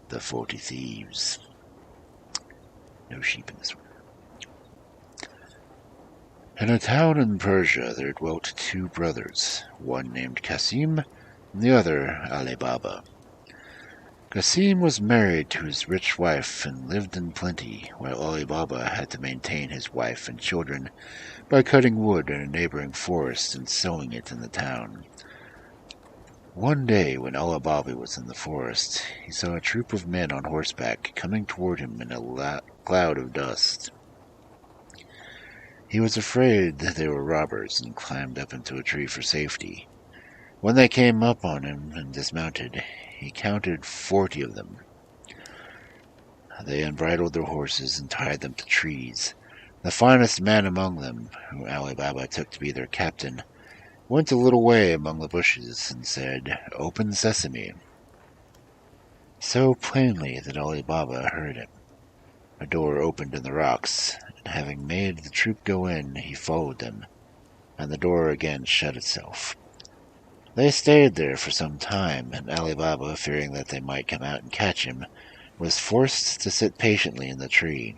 The 40 Thieves. No sheep in this one. In a town in Persia there dwelt two brothers, one named Qasim and the other Ali Baba. Qasim was married to his rich wife and lived in plenty, while Ali Baba had to maintain his wife and children by cutting wood in a neighboring forest and sowing it in the town. One day, when Ali Baba was in the forest, he saw a troop of men on horseback coming toward him in a cloud of dust. He was afraid that they were robbers and climbed up into a tree for safety. When they came up on him and dismounted, he counted 40 of them. They unbridled their horses and tied them to trees. The finest man among them, who Ali Baba took to be their captain, went a little way among the bushes and said, "Open Sesame," so plainly that Ali Baba heard him. A door opened in the rocks, and having made the troop go in, he followed them, and the door again shut itself. They stayed there for some time, and Ali Baba, fearing that they might come out and catch him, was forced to sit patiently in the tree.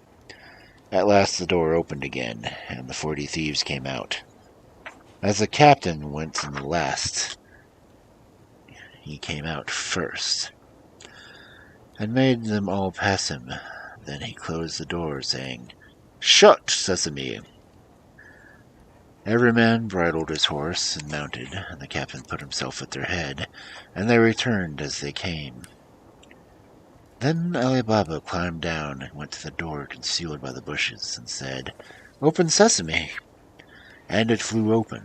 At last the door opened again, and the 40 thieves came out. As the captain went in the last, he came out first, and made them all pass him. Then he closed the door, saying, "Shut, Sesame!" Every man bridled his horse and mounted, and the captain put himself at their head, and they returned as they came. Then Ali Baba climbed down and went to the door concealed by the bushes, and said, "Open Sesame!" And it flew open.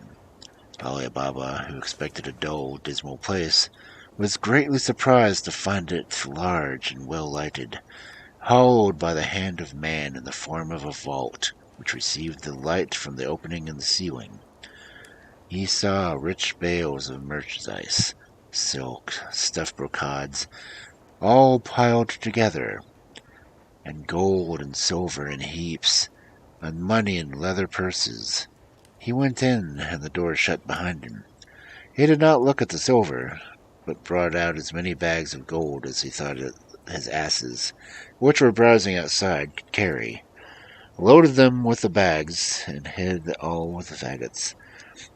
Ali Baba, who expected a dull, dismal place, was greatly surprised to find it large and well lighted, hollowed by the hand of man in the form of a vault, which received the light from the opening in the ceiling. He saw rich bales of merchandise, silk, stuffed brocades, all piled together, and gold and silver in heaps, and money in leather purses. He went in, and the door shut behind him. He did not look at the silver, but brought out as many bags of gold as he thought his asses, which were browsing outside, could carry, loaded them with the bags, and hid all with the faggots.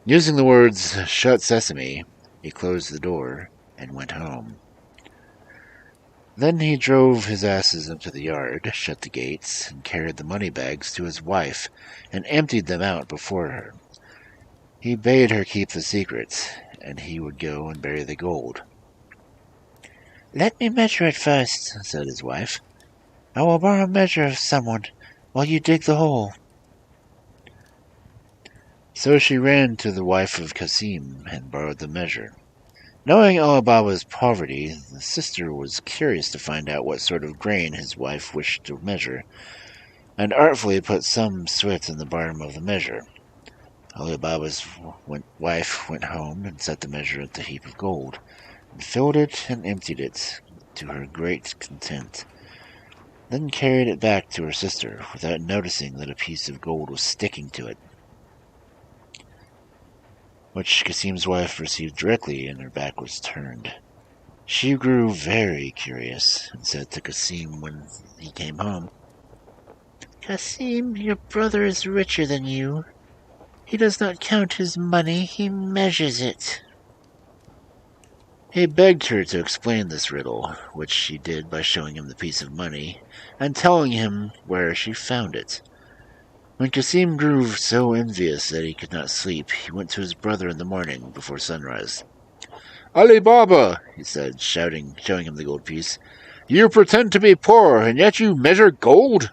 Using the words, "Shut, Sesame," he closed the door and went home. Then he drove his asses into the yard, shut the gates, and carried the money bags to his wife, and emptied them out before her. He bade her keep the secret, and he would go and bury the gold. "Let me measure it first," said his wife. "I will borrow a measure of someone while you dig the hole." So she ran to the wife of Qasim and borrowed the measure. Knowing Ali Baba's poverty, the sister was curious to find out what sort of grain his wife wished to measure, and artfully put some sweat in the bottom of the measure. Ali Baba's wife went home and set the measure at the heap of gold, and filled it and emptied it, to her great content, then carried it back to her sister, without noticing that a piece of gold was sticking to it, which Qasim's wife received directly, and her back was turned. She grew very curious, and said to Qasim when he came home, "Qasim, your brother is richer than you. He does not count his money, he measures it." He begged her to explain this riddle, which she did by showing him the piece of money, and telling him where she found it. When Qasim grew so envious that he could not sleep, he went to his brother in the morning before sunrise. "Ali Baba," he said, shouting, showing him the gold piece, "you pretend to be poor, and yet you measure gold?"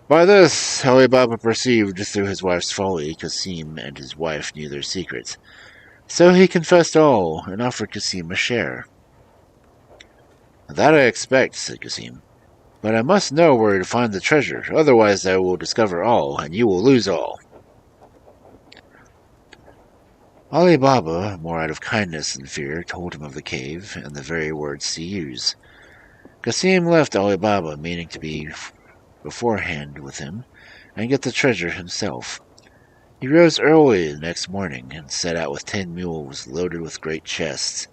By this, Ali Baba perceived through his wife's folly Qasim and his wife knew their secret. So he confessed all, and offered Qasim a share. "That I expect," said Qasim, "but I must know where to find the treasure, otherwise I will discover all, and you will lose all." Ali Baba, more out of kindness than fear, told him of the cave, and the very words to use. Qasim left Ali Baba, meaning to be beforehand with him, and get the treasure himself. He rose early the next morning, and set out with 10 mules loaded with great chests.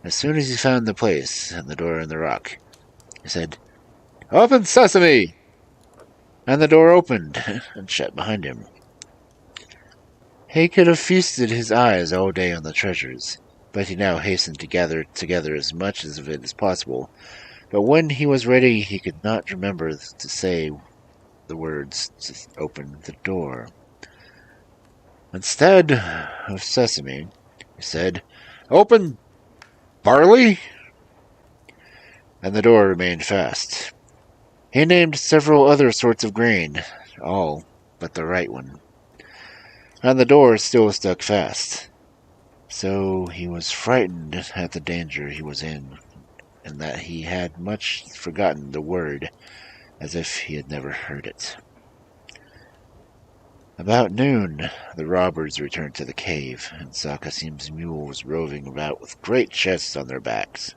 As soon as he found the place and the door in the rock, he said, "Open, Sesame!" And the door opened and shut behind him. He could have feasted his eyes all day on the treasures, but he now hastened to gather together as much of it as possible. But when he was ready, he could not remember to say the words to open the door. Instead of Sesame, he said, "Open, barley!" And the door remained fast. He named several other sorts of grain, all but the right one. And the door still stuck fast. So he was frightened at the danger he was in, and that he had much forgotten the word, as if he had never heard it. About noon, the robbers returned to the cave, and saw Kasim's mules roving about with great chests on their backs.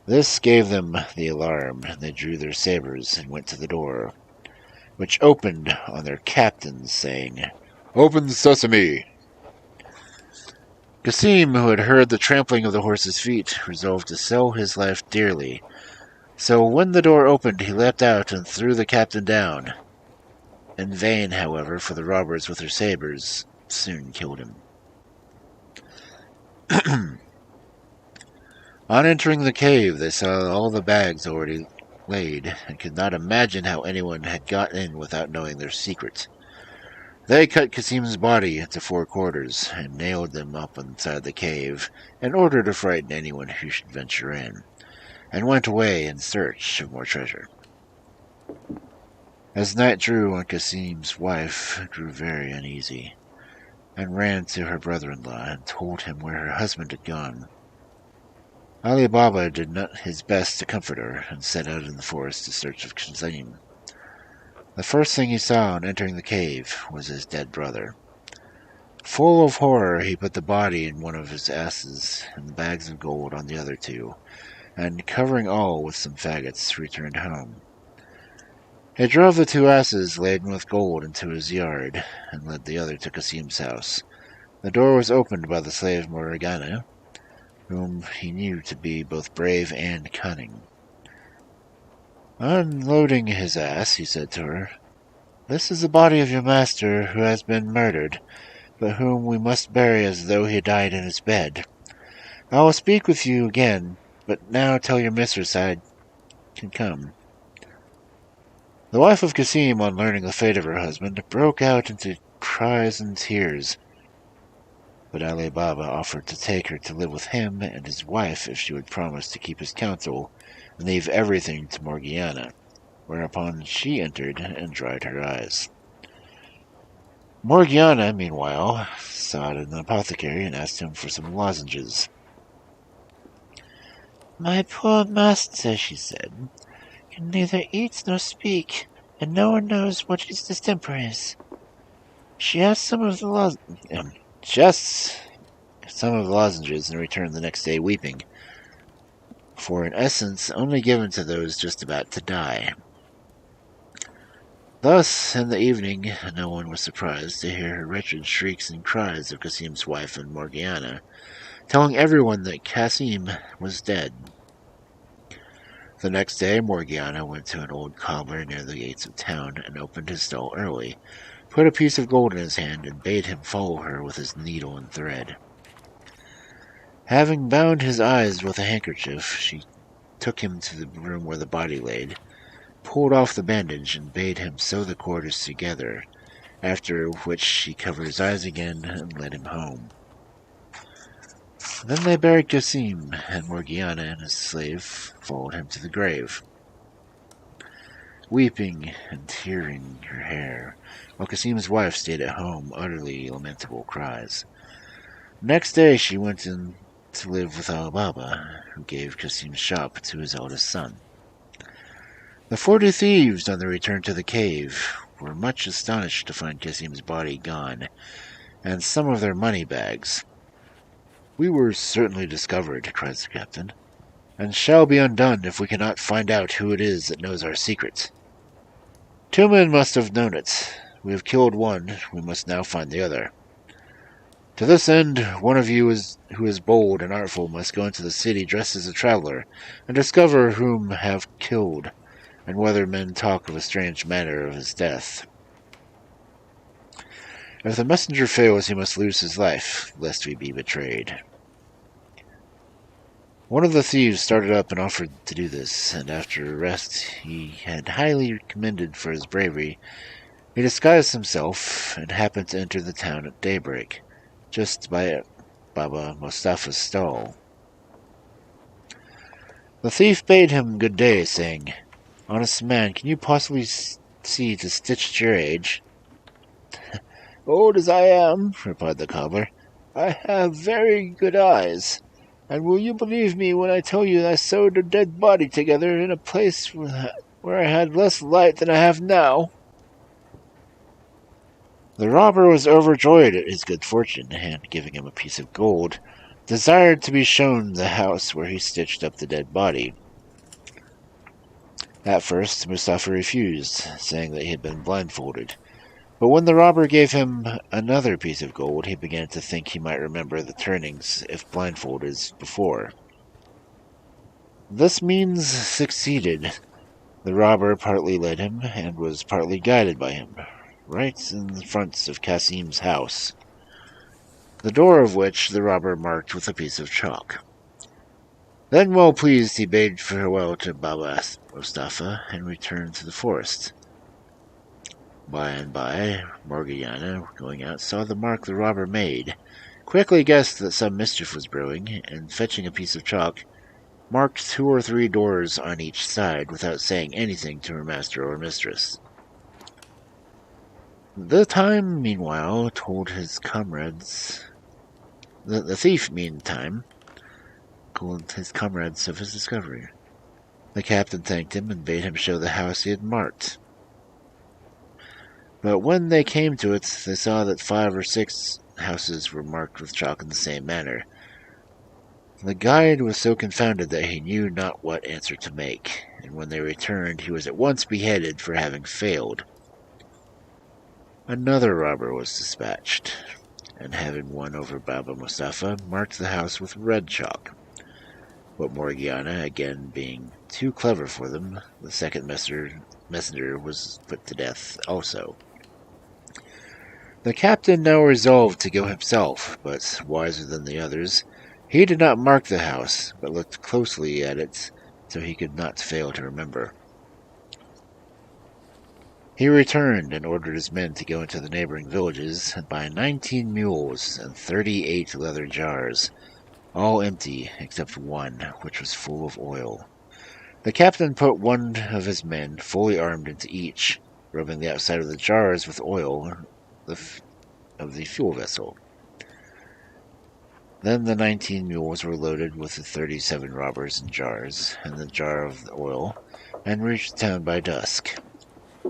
This gave them the alarm, and they drew their sabers and went to the door, which opened on their captains, saying, "Open, Sesame!" Kasim, who had heard the trampling of the horses' feet, resolved to sell his life dearly. So when the door opened, he leapt out and threw the captain down. In vain, however, for the robbers with their sabers soon killed him. On entering the cave, they saw all the bags already laid, and could not imagine how anyone had got in without knowing their secret. They cut Kasim's body into 4 quarters, and nailed them up inside the cave, in order to frighten anyone who should venture in, and went away in search of more treasure. As night drew on, Kasim's wife grew very uneasy, and ran to her brother-in-law and told him where her husband had gone. Ali Baba did not his best to comfort her, and set out in the forest in search of Kasim. The first thing he saw on entering the cave was his dead brother. Full of horror, he put the body in one of his asses, and the bags of gold on the other 2, and covering all with some faggots, returned home. He drove the 2 asses laden with gold into his yard, and led the other to Kasim's house. The door was opened by the slave Morgana, whom he knew to be both brave and cunning. Unloading his ass, he said to her, "This is the body of your master who has been murdered, but whom we must bury as though he died in his bed. I will speak with you again, but now tell your mistress I can come." The wife of Kasim, on learning the fate of her husband, broke out into cries and tears. But Ali Baba offered to take her to live with him and his wife if she would promise to keep his counsel and leave everything to Morgiana, whereupon she entered and dried her eyes. Morgiana, meanwhile, sought an apothecary and asked him for some lozenges. "My poor master," she said, "can neither eat nor speak, and no one knows what his distemper is. She asked some of the lozenges and returned the next day weeping, for an essence only given to those just about to die. Thus, in the evening, no one was surprised to hear her wretched shrieks and cries of Kasim's wife and Morgiana, telling everyone that Kasim was dead. The next day, Morgiana went to an old cobbler near the gates of town and opened his stall early, put a piece of gold in his hand, and bade him follow her with his needle and thread. Having bound his eyes with a handkerchief, she took him to the room where the body lay, pulled off the bandage, and bade him sew the quarters together, after which she covered his eyes again and led him home. Then they buried Kasim, and Morgiana and his slave followed him to the grave, weeping and tearing her hair, while Kasim's wife stayed at home, utterly lamentable cries. Next day she went in to live with Ali Baba, who gave Kasim's shop to his eldest son. The 40 thieves, on their return to the cave, were much astonished to find Kasim's body gone, and some of their money bags. "We were certainly discovered," cried the captain, "and shall be undone if we cannot find out who it is that knows our secret. 2 men must have known it. We have killed one, we must now find the other." To this end, one of you who is bold and artful must go into the city dressed as a traveler, and discover whom have killed, and whether men talk of a strange manner of his death. If the messenger fails, he must lose his life, lest we be betrayed. One of the thieves started up and offered to do this, and after a rest he had highly commended for his bravery, he disguised himself and happened to enter the town at daybreak, just by Baba Mustafa's stall. The thief bade him good day, saying, "Honest man, can you possibly see to stitch at your age?" "Old as I am," replied the cobbler, "I have very good eyes. And will you believe me when I tell you that I sewed a dead body together in a place where I had less light than I have now?" The robber was overjoyed at his good fortune, and, giving him a piece of gold, desired to be shown the house where he stitched up the dead body. At first Mustafa refused, saying that he had been blindfolded. But when the robber gave him another piece of gold, he began to think he might remember the turnings if blindfolded as before. This means succeeded. The robber partly led him, and was partly guided by him, right in front of Kasim's house, the door of which the robber marked with a piece of chalk. Then, well pleased, he bade farewell to Baba Mustafa and returned to the forest. By and by, Morgiana, going out, saw the mark the robber made, quickly guessed that some mischief was brewing, and fetching a piece of chalk, marked 2 or 3 doors on each side without saying anything to her master or mistress. The thief, meantime, told his comrades of his discovery. The captain thanked him and bade him show the house he had marked. But when they came to it, they saw that 5 or 6 houses were marked with chalk in the same manner. The guide was so confounded that he knew not what answer to make, and when they returned he was at once beheaded for having failed. Another robber was dispatched, and having won over Baba Mustafa, marked the house with red chalk. But Morgiana, again being too clever for them, the second messenger was put to death also. The captain now resolved to go himself, but wiser than the others, he did not mark the house, but looked closely at it, so he could not fail to remember. He returned and ordered his men to go into the neighboring villages and buy 19 mules and 38 leather jars, all empty except one, which was full of oil. The captain put one of his men, fully armed, into each, rubbing the outside of the jars with oil of the fuel vessel. Then the 19 mules were loaded with the 37 robbers in jars, and the jar of the oil, and reached town by dusk.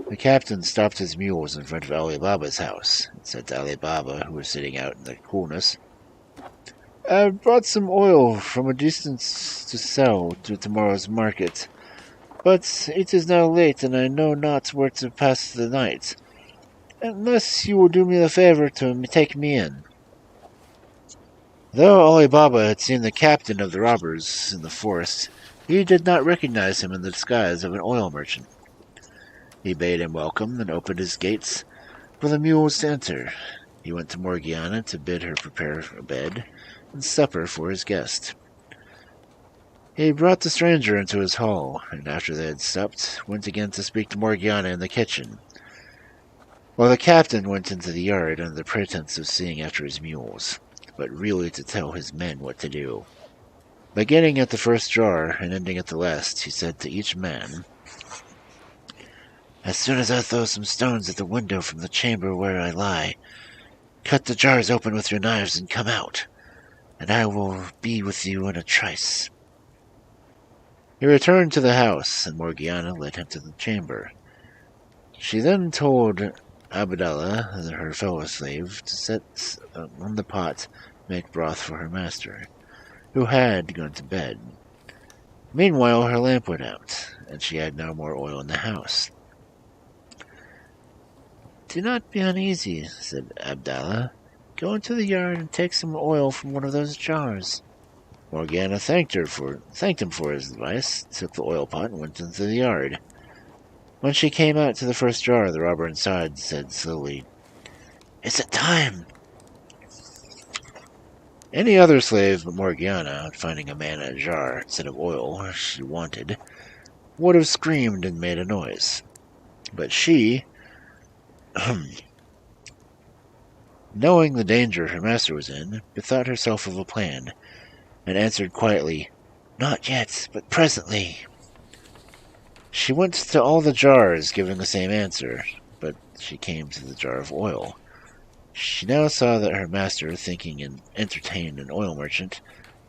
The captain stopped his mules in front of Ali Baba's house, and said to Ali Baba, who was sitting out in the coolness, "I have brought some oil from a distance to sell to tomorrow's market, but it is now late, and I know not where to pass the night, unless you will do me the favor to take me in." Though Ali Baba had seen the captain of the robbers in the forest, he did not recognize him in the disguise of an oil merchant. He bade him welcome and opened his gates for the mules to enter. He went to Morgiana to bid her prepare a bed and supper for his guest. He brought the stranger into his hall, and after they had supped, went again to speak to Morgiana in the kitchen, while the captain went into the yard under the pretense of seeing after his mules, but really to tell his men what to do. Beginning at the first jar and ending at the last, he said to each man, "As soon as I throw some stones at the window from the chamber where I lie, cut the jars open with your knives and come out, and I will be with you in a trice." He returned to the house, and Morgiana led him to the chamber. She then told Abdallah, her fellow slave, to set on the pot make broth for her master, who had gone to bed. Meanwhile her lamp went out, and she had no more oil in the house. "Do not be uneasy," said Abdallah. Go into the yard and take some oil from one of those jars. Morgiana thanked him for his advice, took the oil pot, and went into the yard. When she came out to the first jar, the robber inside said slowly, "Is it time?" Any other slave but Morgiana, finding a man in a jar instead of oil she wanted, would have screamed and made a noise. But she, knowing the danger her master was in, bethought herself of a plan, and answered quietly, "Not yet, but presently." She went to all the jars, giving the same answer, but she came to the jar of oil. She now saw that her master, thinking and entertained an oil merchant,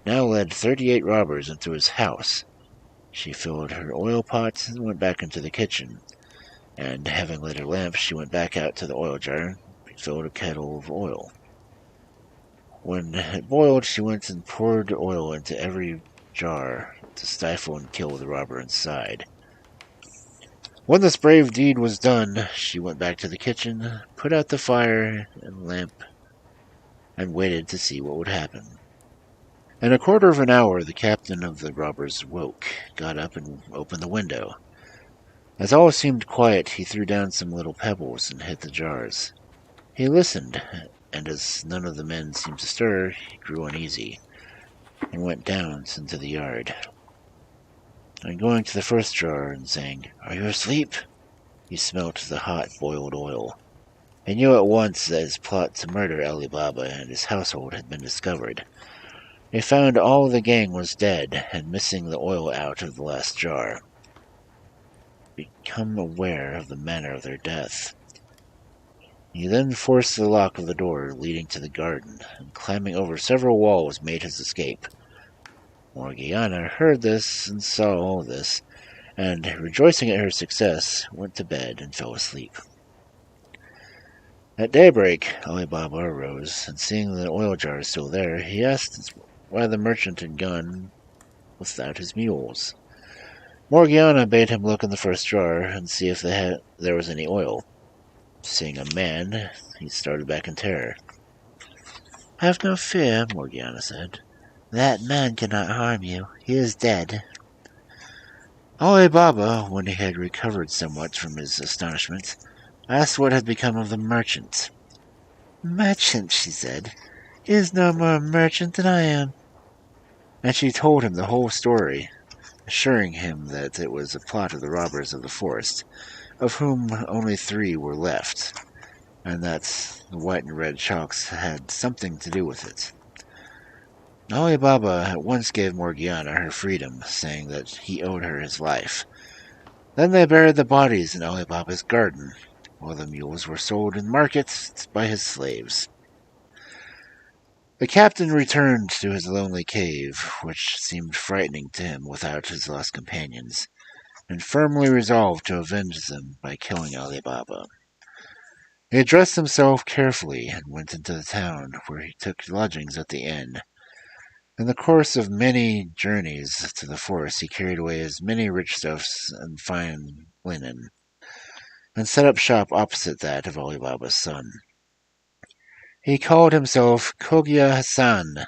now led 38 robbers into his house. She filled her oil pot and went back into the kitchen, and having lit her lamp, she went back out to the oil jar and filled a kettle of oil. When it boiled, she went and poured oil into every jar to stifle and kill the robber inside. When this brave deed was done, she went back to the kitchen, put out the fire and lamp, and waited to see what would happen. In a quarter of an hour, the captain of the robbers woke, got up, and opened the window. As all seemed quiet, he threw down some little pebbles and hit the jars. He listened, and as none of the men seemed to stir, he grew uneasy, and went down into the yard. And going to the first jar and saying, "Are you asleep?" he smelt the hot boiled oil. He knew at once that his plot to murder Ali Baba and his household had been discovered. He found all the gang was dead, and missing the oil out of the last jar. Become aware of the manner of their death. He then forced the lock of the door leading to the garden, and climbing over several walls made his escape. Morgiana heard this and saw all this, and, rejoicing at her success, went to bed and fell asleep. At daybreak, Ali Baba arose, and seeing the oil jar still there, he asked why the merchant had gone without his mules. Morgiana bade him look in the first jar and see if there was any oil. Seeing a man, he started back in terror. "Have no fear," Morgiana said. "That man cannot harm you. He is dead." Ali Baba, when he had recovered somewhat from his astonishment, asked what had become of the merchant. "Merchant," she said. "He is no more a merchant than I am." And she told him the whole story, assuring him that it was a plot of the robbers of the forest, of whom only 3 were left, and that the white and red chalks had something to do with it. Ali Baba at once gave Morgiana her freedom, saying that he owed her his life. Then they buried the bodies in Ali Baba's garden, while the mules were sold in markets by his slaves. The captain returned to his lonely cave, which seemed frightening to him without his lost companions, and firmly resolved to avenge them by killing Ali Baba. He dressed himself carefully and went into the town, where he took lodgings at the inn. In the course of many journeys to the forest, he carried away as many rich stuffs and fine linen, and set up shop opposite that of Ali Baba's son. He called himself Cogia Hassan,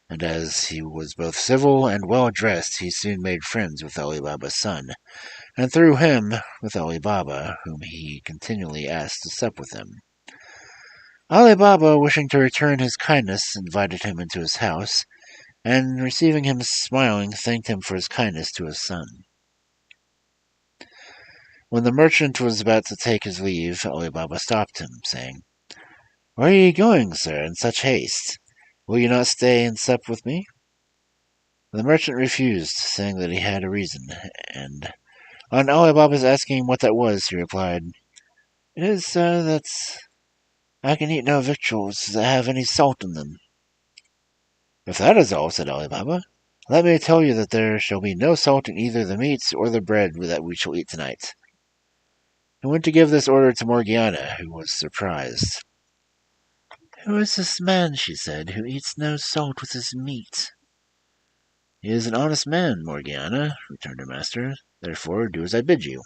and as he was both civil and well-dressed, he soon made friends with Ali Baba's son, and through him with Ali Baba, whom he continually asked to sup with him. Ali Baba, wishing to return his kindness, invited him into his house, and receiving him smiling, thanked him for his kindness to his son. When the merchant was about to take his leave, Ali Baba stopped him, saying, "Where are you going, sir, in such haste? Will you not stay and sup with me?" The merchant refused, saying that he had a reason, and on Ali Baba's asking what that was, he replied, "It is, sir, that I can eat no victuals that have any salt in them." "If that is all," said Ali Baba, "let me tell you that there shall be no salt in either the meat or the bread that we shall eat tonight." He went to give this order to Morgiana, who was surprised. "Who is this man," she said, "who eats no salt with his meat?" "He is an honest man, Morgiana," returned her master. "Therefore do as I bid you."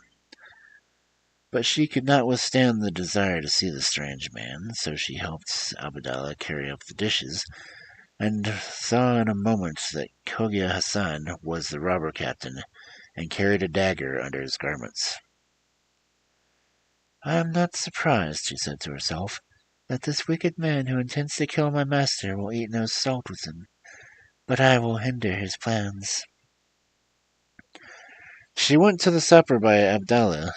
But she could not withstand the desire to see the strange man, so she helped Abdallah carry up the dishes, and saw in a moment that Cogia Hassan was the robber captain, and carried a dagger under his garments. "I am not surprised," she said to herself, "that this wicked man who intends to kill my master will eat no salt with him, but I will hinder his plans." She went to the supper by Abdallah,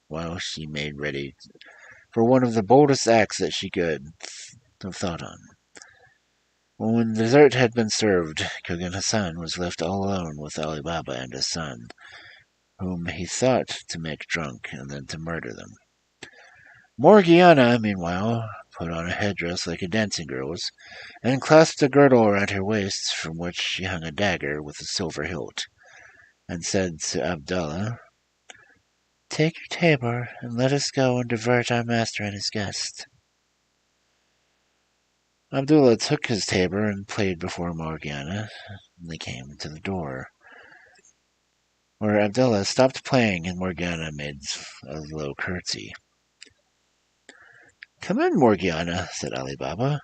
while she made ready for one of the boldest acts that she could have thought on. When dessert had been served, Cogia Hassan was left all alone with Ali Baba and his son, whom he thought to make drunk and then to murder them. Morgiana, meanwhile, put on a headdress like a dancing girl's, and clasped a girdle around her waist from which she hung a dagger with a silver hilt, and said to Abdallah, "Take your tabor, and let us go and divert our master and his guest." Abdullah took his tabor and played before Morgiana, and they came to the door, where Abdullah stopped playing and Morgiana made a low curtsy. "Come in, Morgiana," said Ali Baba,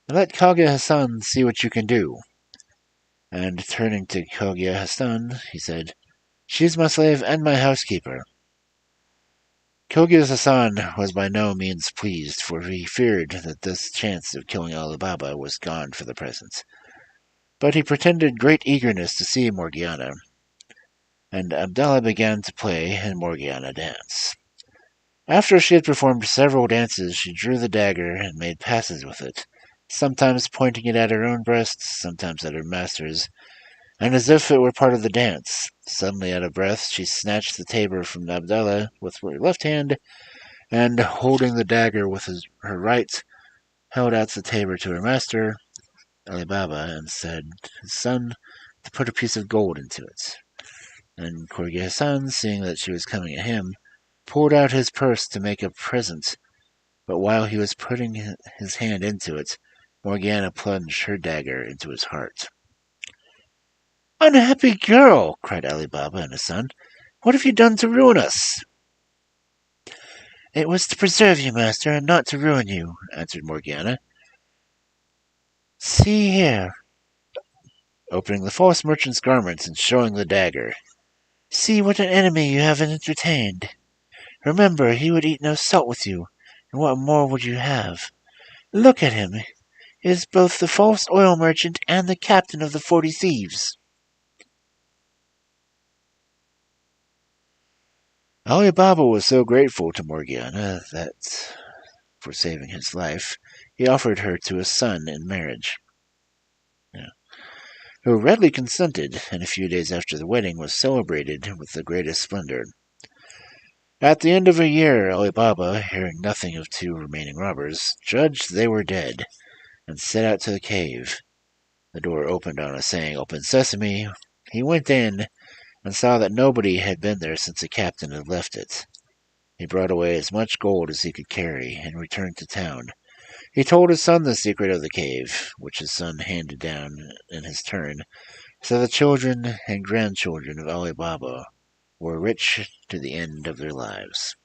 "and let Cogia Hassan see what you can do." And turning to Cogia Hassan, he said, "She is my slave and my housekeeper." Cogia Hassan was by no means pleased, for he feared that this chance of killing Ali Baba was gone for the present. But he pretended great eagerness to see Morgiana, and Abdallah began to play and Morgiana dance. After she had performed several dances, she drew the dagger and made passes with it, sometimes pointing it at her own breast, sometimes at her master's, and as if it were part of the dance. Suddenly out of breath, she snatched the tabor from Abdallah with her left hand, and holding the dagger with her right, held out the tabor to her master, Ali Baba, and said to his son to put a piece of gold into it. And Cogia Hassan, seeing that she was coming at him, pulled out his purse to make a present, but while he was putting his hand into it, Morgiana plunged her dagger into his heart. "Unhappy girl!" cried Ali Baba and his son. "What have you done to ruin us?" "It was to preserve you, master, and not to ruin you," answered Morgiana. "See here," opening the false merchant's garments and showing the dagger. "See what an enemy you have entertained. Remember, he would eat no salt with you, and what more would you have? Look at him. He is both the false oil merchant and the captain of the 40 Thieves." Ali Baba was so grateful to Morgiana that, for saving his life, he offered her to his son in marriage, who readily consented, and a few days after the wedding was celebrated with the greatest splendor. At the end of a year, Ali Baba, hearing nothing of 2 remaining robbers, judged they were dead, and set out to the cave. The door opened on a saying, "Open Sesame." He went in, and saw that nobody had been there since the captain had left it. He brought away as much gold as he could carry, and returned to town. He told his son the secret of the cave, which his son handed down in his turn, so the children and grandchildren of Ali Baba were rich to the end of their lives.